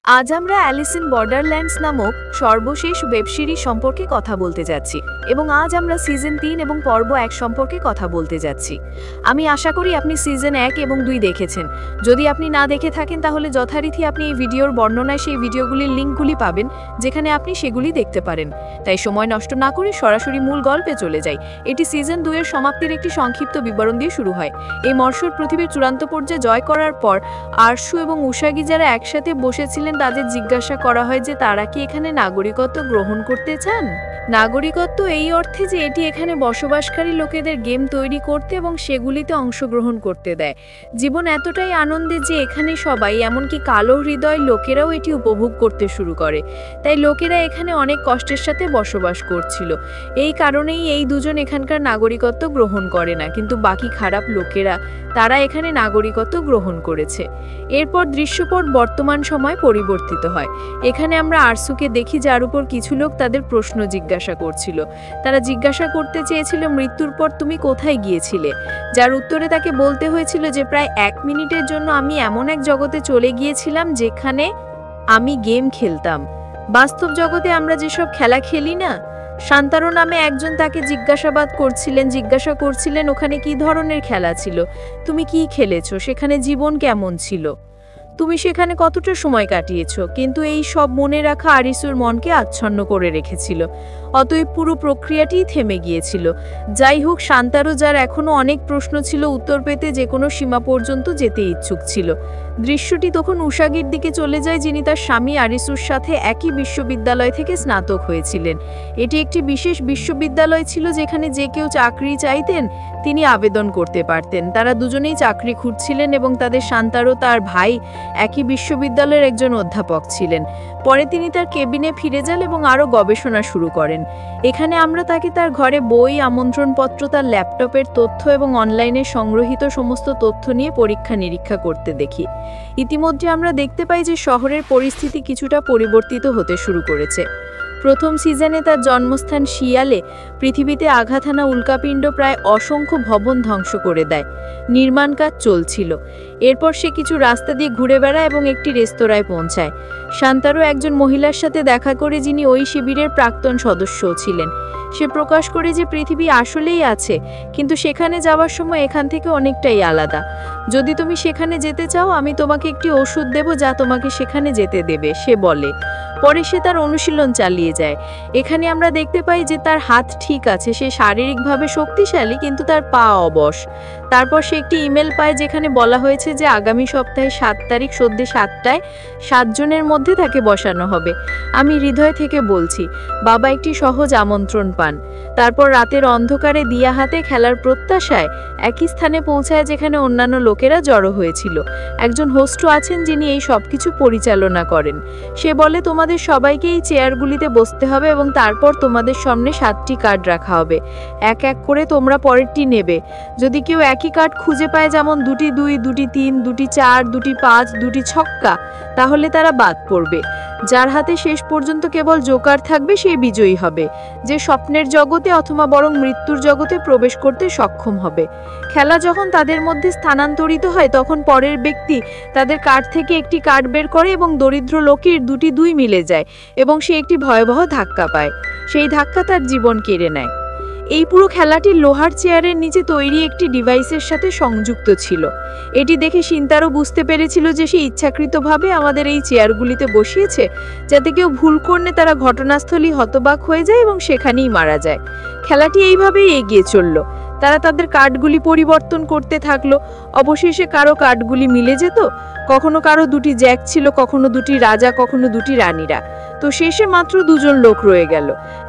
আজ আমরা Alice in Borderlands নামক সর্বশেষ ওয়েব সিরিজ সম্পর্কে কথা বলতে যাচ্ছি এবং আজ আমরা সিজন 3 এবং পর্ব 1 সম্পর্কে কথা বলতে যাচ্ছি। আমি আশা করি আপনি সিজন 1 এবং 2 দেখেছেন। যদি আপনি না দেখে থাকেন তাহলে যথারীতি আপনি এই ভিডিওর বর্ণনায় সেই ভিডিওগুলির লিঙ্কগুলি পাবেন যেখানে আপনি সেগুলি দেখতে পারেন। তাই সময় নষ্ট না করে সরাসরি মূল গল্পে চলে যাই। এটি সিজন 2 এর সমাপ্তির একটি সংক্ষিপ্ত বিবরণ দিয়ে শুরু হয়। এই মর্ষর পৃথিবীর চূড়ান্ত পর্যায়ে জয় করার পর আরশু এবং উসাগি যারা একসাথে বসেছিলেন তাদের জিজ্ঞাসা করা হয় যে তারা কি এখানে নাগরিকত্ব গ্রহণ করতে চান। নাগরিকত্ব এই অর্থে যে এটি এখানে বসবাসকারী লোকেদের গেম তৈরি করতে এবং সেগুলিতে অংশগ্রহণ করতে দেয়। জীবন এতটাই আনন্দের যে এখানে সবাই, এমনকি কালো হৃদয় লোকেরাও এটি উপভোগ করতে শুরু করে। তাই লোকেরা এখানে অনেক কষ্টের সাথে বসবাস করছিল। এই কারণেই এই দুজন এখানকার নাগরিকত্ব গ্রহণ করে না, কিন্তু বাকি খারাপ লোকেরা তারা এখানে নাগরিকত্ব গ্রহণ করেছে। এরপর দৃশ্যপট বর্তমান সময় পরিবর্তিত হয়। এখানে আমরা আরসুকে দেখি যার উপর কিছু লোক তাদের প্রশ্ন জিজ্ঞাসা করছিল। তারা জিজ্ঞাসা করতে চেয়েছিল মৃত্যুর পর তুমি কোথায় গিয়েছিলে, যার উত্তরে তাকে বলতে হয়েছিল যে প্রায় 1 মিনিটের জন্য আমি এমন এক জগতে চলে গিয়েছিলাম যেখানে আমি গেম খেলতাম। বাস্তব জগতে আমরা যেসব খেলা খেলি না। শান্তারো নামে একজন তাকে জিজ্ঞাসা করছিলেন ওখানে কি ধরনের খেলা ছিল, তুমি কি খেলেছো, সেখানে জীবন কেমন ছিল, তুমি সেখানে কতটা সময় কাটিয়েছো। কিন্তু এই সব মনে রাখা আরিসুর মনকে আচ্ছন্ন করে রেখেছিল। অতএব পুরো প্রক্রিয়াটিই থেমে গিয়েছিল। যাই হোক, শান্তারো যার এখনো অনেক প্রশ্ন ছিল উত্তর পেতে যে কোনো সীমা পর্যন্ত যেতে ইচ্ছুক ছিল। দৃশ্যটি তখন উসাগির দিকে চলে যায়, যিনি তার স্বামী আরিসুর সাথে একই বিশ্ববিদ্যালয় থেকে স্নাতক হয়েছিলেন। এটি একটি বিশেষ বিশ্ববিদ্যালয় ছিল যেখানে যে কেউ চাকরি চাইতেন তিনি আবেদন করতে পারতেন। তারা দুজনেই চাকরি খুঁজছিলেন এবং তাদের শান্তারো তার ভাই একই বিশ্ববিদ্যালয়ের একজন অধ্যাপক ছিলেন। পরে তিনি তার কেবিনে ফিরে যান এবং আরও গবেষণা শুরু করেন। এখানে আমরা তাকে তার ঘরে বই, আমন্ত্রণপত্র, তার ল্যাপটপের তথ্য এবং অনলাইনে সংগ্রহীত সমস্ত তথ্য নিয়ে পরীক্ষা নিরীক্ষা করতে দেখি। ইতিমধ্যে আমরা দেখতে পাই যে শহরের পরিস্থিতি কিছুটা পরিবর্তিত হতে শুরু করেছে। প্রথম সিজনে তার জন্মস্থান শিয়ালে পৃথিবীতে আঘাত হানা উল্কাপিণ্ড প্রায় অসংখ্য ভবন ধ্বংস করে দেয়। নির্মাণ কাজ চলছিল। এরপর সে কিছু রাস্তা দিয়ে ঘুরে বেড়ায় এবং একটি রেস্তোরাঁয় পৌঁছায়। শান্তারো একজন মহিলার সাথে দেখা করে যিনি ওই শিবিরের প্রাক্তন সদস্যও ছিলেন। সে প্রকাশ করে যে পৃথিবী আসলেই আছে, কিন্তু সেখানে যাওয়ার সময় এখান থেকে অনেকটাই আলাদা। যদি তুমি সেখানে যেতে চাও আমি তোমাকে একটি ওষুধ দেব যা তোমাকে সেখানে যেতে দেবে, সে বলে। পরে সে তার অনুশীলন চালিয়ে যায়। এখানে আমরা দেখতে পাই যে তার হাত ঠিক আছে, সে শারীরিকভাবে শক্তিশালী, কিন্তু তার পা অবশ। তারপর সে একটি ইমেল পায় যেখানে বলা হয়েছে যে আগামী সপ্তাহে 7 তারিখ সন্ধ্যে 7টায় 7 জনের মধ্যে তাকে বসানো হবে। আমি হৃদয় থেকে বলছি, বাবা একটি সহজ আমন্ত্রণ পান। তারপর রাতের অন্ধকারে দিয়া হাতে খেলার প্রত্যাশায় একই স্থানে পৌঁছায় যেখানে অন্যান্য লোকেরা জড়ো হয়েছিল। একজন হোস্টও আছেন যিনি এই সবকিছু পরিচালনা করেন। সে বলে তোমাদের সবাইকে এই চেয়ারগুলিতে বসতে হবে এবং তারপর তোমাদের সামনে 7টি কার্ড রাখা হবে। এক এক করে তোমরা পরেরটি নেবে। যদি কেউ একই কার্ড খুঁজে পায়, যেমন 2টি 2, 2টি 3, 2টি 4, 2টি 5, 2টি ছক্কা, তাহলে তারা বাদ পড়বে। যার হাতে শেষ পর্যন্ত কেবল জোকার থাকবে সেই বিজয়ী হবে, যে স্বপ্নের জগতে অথবা বরং মৃত্যুর জগতে প্রবেশ করতে সক্ষম হবে। খেলা যখন তাদের মধ্যে স্থানান্তরিত হয় তখন পরের ব্যক্তি তাদের কার্ড থেকে একটি কার্ড বের করে এবং দরিদ্র লোকের 2টি 2 মিলে যায় এবং সে একটি ভয়াবহ ধাক্কা পায়। সেই ধাক্কা তার জীবন কেড়ে নেয়। এই পুরো খেলাটি লোহার চেয়ারের নিচে তৈরি একটি ডিভাইসের সাথে সংযুক্ত ছিল। এটি দেখে শান্তারো বুঝতে পেরেছিল যে সে ইচ্ছাকৃতভাবে আমাদের এই চেয়ারগুলিতে বসিয়েছে যাতে কেউ ভুল করলে তারা ঘটনাস্থলেই হতবাক হয়ে যায় এবং সেখানেই মারা যায়। খেলাটি এইভাবেই এগিয়ে চলল। তারা তাদের কার্ডগুলি পরিবর্তন করতে থাকলো। অবশেষে কারো কার্ডগুলি মিলে যেত। কখনো কারো 2টি জ্যাক ছিল, কখনো 2টি রাজা, কখনো 2টি রানীরা। তো শেষে মাত্র 2 জন লোক রয়ে গেল,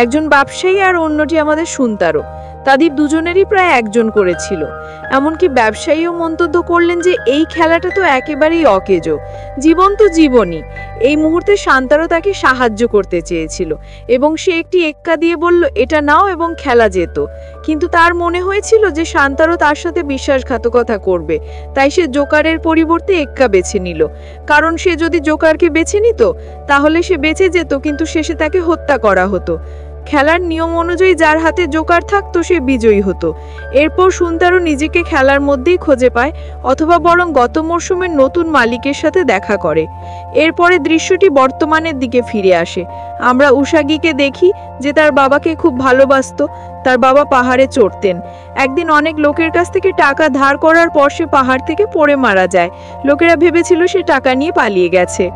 একজন ব্যবসায়ী আর অন্যটি আমাদের শান্তারো। তাদের দুজনেরই প্রায় 1 জন করেছিল। এমনকি ব্যবসায়ীও মন্তব্য করলেন যে এই খেলাটা তো একেবারেই অকেজো, জীবন তো জীবনই। এই মুহূর্তে শান্তারো তাকে সাহায্য করতে চেয়েছিল এবং সে একটি এক্কা দিয়ে বলল এটা নাও এবং খেলা যেত। কিন্তু তার মনে হয়েছিল যে শান্তারো তার সাথে বিশ্বাসঘাতকতা করবে, তাই সে জোকারের পরিবর্তে এক্কা বেছে নিল। কারণ সে যদি জোকারকে বেছে নিত তাহলে সে বেঁচে যেত, কিন্তু শেষে তাকে হত্যা করা হতো। খেলার নিয়ম অনুযায়ী যার হাতে জোকার থাকতো সে বিজয়ী হতো। এরপর সুনতারো নিজেকে খেলার মধ্যেই খুঁজে পায়, অথবা বরং গত মরশুমের নতুন মালিকের সাথে দেখা করে। এরপরে দৃশ্যটি বর্তমানের দিকে ফিরে আসে। আমরা উসাগিকে দেখি যে তার বাবাকে খুব ভালোবাসতো। তার বাবা পাহাড়ে চড়তেন। একদিন অনেক লোকের কাছ থেকে টাকা ধার করার পর সে পাহাড় থেকে পড়ে মারা যায়। লোকেরা ভেবেছিল সে টাকা নিয়ে পালিয়ে গেছে।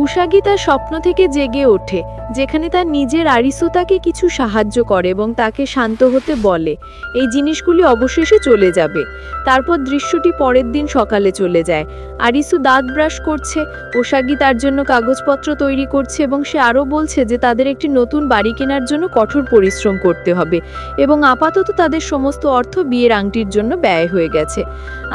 উসাগি তার স্বপ্ন থেকে জেগে ওঠে, যেখানে তার নিজের আরিসু তাকে কিছু সাহায্য করে এবং তাকে শান্ত হতে বলে। এই জিনিসগুলি অবশেষে চলে যাবে। তারপর দৃশ্যটি পরের দিন সকালে চলে যায়। আরিসু দাঁত ব্রাশ করছে, উসাগি তার জন্য কাগজপত্র তৈরি করছে এবং সে আরও বলছে যে তাদের একটি নতুন বাড়ি কেনার জন্য কঠোর পরিশ্রম করতে হবে এবং আপাতত তাদের সমস্ত অর্থ বিয়ের আংটির জন্য ব্যয় হয়ে গেছে।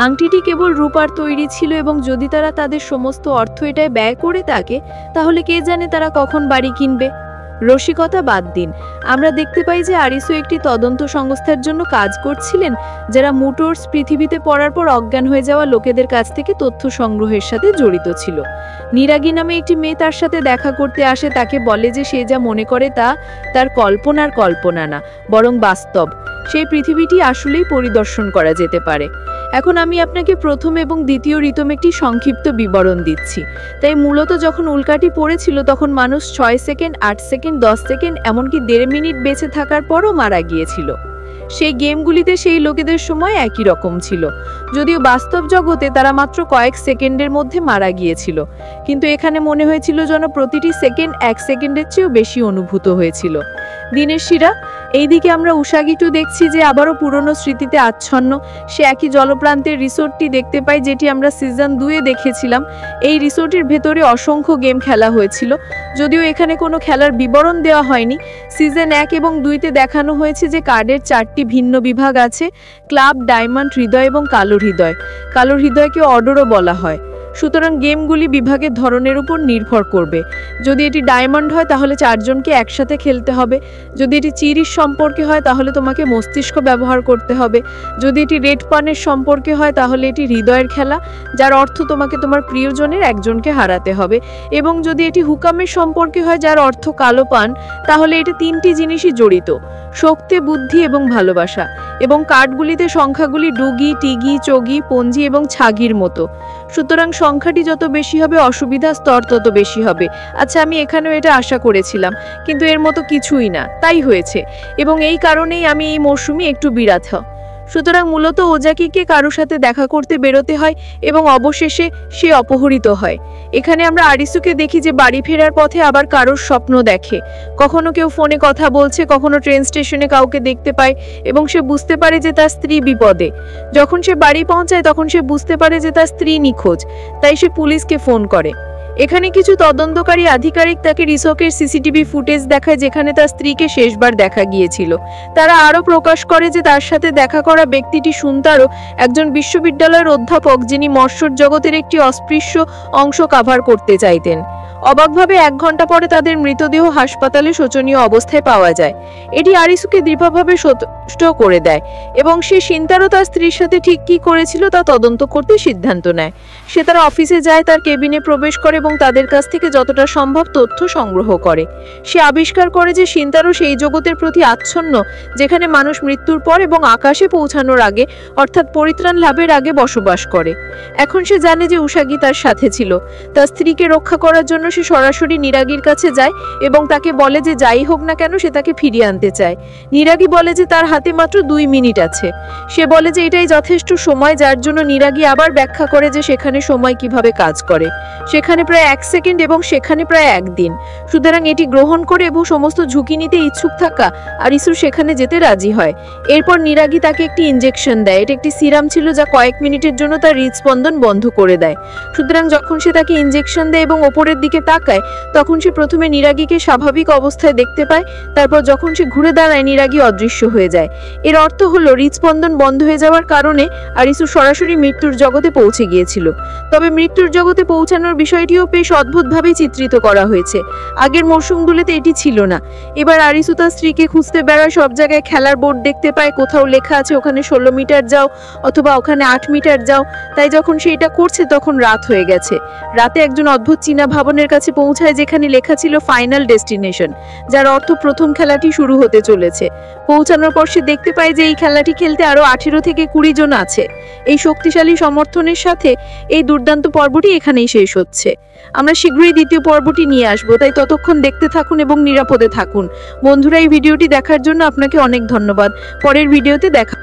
আংটিটি কেবল রূপার তৈরি ছিল এবং যদি তারা তাদের সমস্ত অর্থ এটায় ব্যয় করে থাকে তাহলে কে জানে তারা কখন বাড়ি কিনবে। রসিকতা বাদ দিন, আমরা দেখতে পাই যে আরিসু একটি তদন্ত সংস্থার জন্য কাজ করছিলেন, যারা মোটরস পৃথিবীতে পড়ার পর অজ্ঞান হয়ে যাওয়া লোকেদের কাছ থেকে তথ্য সংগ্রহের সাথে জড়িত ছিল। নিরাগি নামে একটি মেয়ে তার সাথে দেখা করতে আসে, তাকে বলে যে সে যা মনে করে তা তার কল্পনার কল্পনা না, বরং বাস্তব। সেই পৃথিবীটি আসলেই পরিদর্শন করা যেতে পারে। এখন আমি আপনাকে প্রথম এবং দ্বিতীয় ঋতম একটি সংক্ষিপ্ত বিবরণ দিচ্ছি। তাই মূলত যখন উল্কাটি পড়েছিল তখন মানুষ 6 সেকেন্ড, 8 সেকেন্ড, 10 সেকেন্ড, এমনকি 1.5 মিনিট বেঁচে থাকার পরও মারা গিয়েছিল। সেই গেমগুলিতে সেই লোকেদের সময় একই রকম ছিল, যদিও বাস্তব জগতে তারা মাত্র কয়েক সেকেন্ডের মধ্যে মারা গিয়েছিল। কিন্তু এখানে মনে হয়েছিল যেন প্রতিটি সেকেন্ড 1 সেকেন্ডের চেয়েও বেশি অনুভূত হয়েছিল। দিনের শিরা, এইদিকে আমরা উসাগিটু দেখছি যে আবারও পুরনো স্মৃতিতে আচ্ছন্ন। সে একই জলপ্রান্তের রিসোর্টটি দেখতে পায় যেটি আমরা সিজন 2-এ দেখেছিলাম। এই রিসোর্টের ভেতরে অসংখ্য গেম খেলা হয়েছিল, যদিও এখানে কোনো খেলার বিবরণ দেওয়া হয়নি। সিজন 1 এবং 2-তে দেখানো হয়েছে যে কার্ডের 4টি ভিন্ন বিভাগ আছে: ক্লাব, ডায়মন্ড, হৃদয় এবং কালো হৃদয়। কালো হৃদয়কে অর্ডারও বলা হয়। সুতরাং গেমগুলি বিভাগের ধরনের উপর নির্ভর করবে। যদি এটি ডায়মন্ড হয় তাহলে 4 জনকে একসাথে খেলতে হবে। যদি এটি চিরির সম্পর্কে হয় তাহলে তোমাকে মস্তিষ্ক ব্যবহার করতে হবে। যদি এটি রেড পানের সম্পর্কে হয় তাহলে এটি হৃদয়ের খেলা, যার অর্থ তোমাকে তোমার প্রিয়জনের একজনকে হারাতে হবে। এবং যদি এটি হুকামের সম্পর্কে হয়, যার অর্থ কালো পান, তাহলে এটি 3টি জিনিসই জড়িত: শক্তি, বুদ্ধি এবং ভালোবাসা। এবং কার্ডগুলিতে সংখ্যাগুলি ডুগি, টিগি, চগি, পঞ্জি এবং ছাগির মতো। সুতরাং সংখ্যাটি যত বেশি হবে অসুবিধা স্তর তত বেশি হবে। আচ্ছা, আমি এখানেও এটা আশা করেছিলাম, কিন্তু এর মতো কিছুই না, তাই হয়েছে। এবং এই কারণেই আমি এই মরশুমে একটু বিরাথ। সুতরাং মূলত ওজাকিকে কারো সাথে দেখা করতে বেরোতে হয় এবং অবশেষে সে অপহৃত হয়। এখানে আমরা আরিসুকে দেখি যে বাড়ি ফেরার পথে আবার কারোর স্বপ্ন দেখে। কখনো কেউ ফোনে কথা বলছে, কখনো ট্রেন স্টেশনে কাউকে দেখতে পায় এবং সে বুঝতে পারে যে তার স্ত্রী বিপদে। যখন সে বাড়ি পৌঁছায় তখন সে বুঝতে পারে যে তার স্ত্রী নিখোঁজ, তাই সে পুলিশকে ফোন করে। এখানে কিছু তদন্তকারী আধিকারিক তাকে রিসোর্টের সিসিটিভি ফুটেজ দেখায় যেখানে তার স্ত্রীকে শেষবার দেখা গিয়েছিল। তারা আরও প্রকাশ করে যে তার সাথে দেখা করা ব্যক্তিটি সুনতারো, একজন বিশ্ববিদ্যালয়ের অধ্যাপক যিনি মৎস্য জগতের একটি অস্পৃশ্য অংশ কভার করতে চাইতেন। অবাকভাবে 1 ঘন্টা পরে তাদের মৃতদেহ হাসপাতালে শোচনীয় অবস্থায় পাওয়া যায়। এটি আরিসুকে দৃঢ়ভাবে সন্তুষ্ট করে দেয় এবং সে শিনতারো তার স্ত্রীর সাথে ঠিক কী করেছিল তা তদন্ত করতে সিদ্ধান্ত নেয়। সে তার অফিসে যায়, তার কেবিনে প্রবেশ করে এবং তাদের কাছ থেকে যতটা সম্ভব তথ্য সংগ্রহ করে। সে আবিষ্কার করে যে শিনতারো সেই জগতের প্রতি আচ্ছন্ন যেখানে মানুষ মৃত্যুর পর এবং আকাশে পৌঁছানোর আগে, অর্থাৎ পরিত্রাণ লাভের আগে বসবাস করে। এখন সে জানে যে উসাগি তার সাথে ছিল। তার স্ত্রীকে রক্ষা করার জন্য সে সরাসরি নিরাগির কাছে যায় এবং তাকে বলে যে যাই হোক না কেন সে তাকে ফিরিয়ে আনতে চায়। নিরাগি বলে যে তার হাতে মাত্র 2 মিনিট আছে। সে বলে যে এটাই যথেষ্ট সময়, যার জন্য নিরাগি আবার ব্যাখ্যা করে যে সেখানে সময় কিভাবে কাজ করে। সেখানে প্রায় 1 সেকেন্ড এবং সেখানে প্রায় 1 দিন। সুতরাং এটি গ্রহণ করে এবং সমস্ত ঝুঁকি নিতে ইচ্ছুক থাকা আরিসু সেখানে যেতে রাজি হয়। এরপর নিরাগি তাকে একটি ইনজেকশন দেয়। এটা একটি সিরাম ছিল যা কয়েক মিনিটের জন্য তার হৃদস্পন্দন বন্ধ করে দেয়। সুতরাং যখন সে তাকে ইনজেকশন দেয় এবং ওপরের দিকে তাকায় তখন সে প্রথমে নিরাগিকে স্বাভাবিক অবস্থায় দেখতে পায়। তারপর যখন সে ঘুরে দাঁড়ায় নিরাগি অদৃশ্য হয়ে যায়। এর অর্থ হলো হৃদস্পন্দন বন্ধ হয়ে যাওয়ার কারণে আরিসু সরাসরি মৃত্যুর জগতে পৌঁছে গিয়েছিল। তবে মৃত্যুর জগতে পৌঁছানোর বিষয়টিও বেশ অদ্ভুতভাবেই চিত্রিত করা হয়েছে। আগের মরশুমগুলোতে এটি ছিল না। এবার আরিসু তার স্ত্রীকে খুঁজতে বেড়ায়, সব জায়গায় খেলার বোর্ড দেখতে পায়, কোথাও লেখা আছে ওখানে 16 মিটার যাও অথবা ওখানে 8 মিটার যাও। তাই যখন সে এটা করছে তখন রাত হয়ে গেছে। রাতে একজন অদ্ভুত চীনা ভবনের কাছে পৌঁছায় যেখানে লেখা ছিল ফাইনাল ডেস্টিনেশন, যার অর্থ প্রথম খেলাটি শুরু হতে চলেছে। পৌঁছানোর পর সে দেখতে পায় যে এই খেলাটি খেলতে আরো 18 থেকে 20 জন আছে। এই শক্তিশালী সমর্থনের সাথে এই দুর্দান্ত পর্বটি এখানেই শেষ হচ্ছে। আমরা শীঘ্রই দ্বিতীয় পর্বটি নিয়ে আসবো, তাই ততক্ষণ দেখতে থাকুন এবং নিরাপদে থাকুন। বন্ধুরা, এই ভিডিওটি দেখার জন্য আপনাকে অনেক ধন্যবাদ। পরের ভিডিওতে দেখা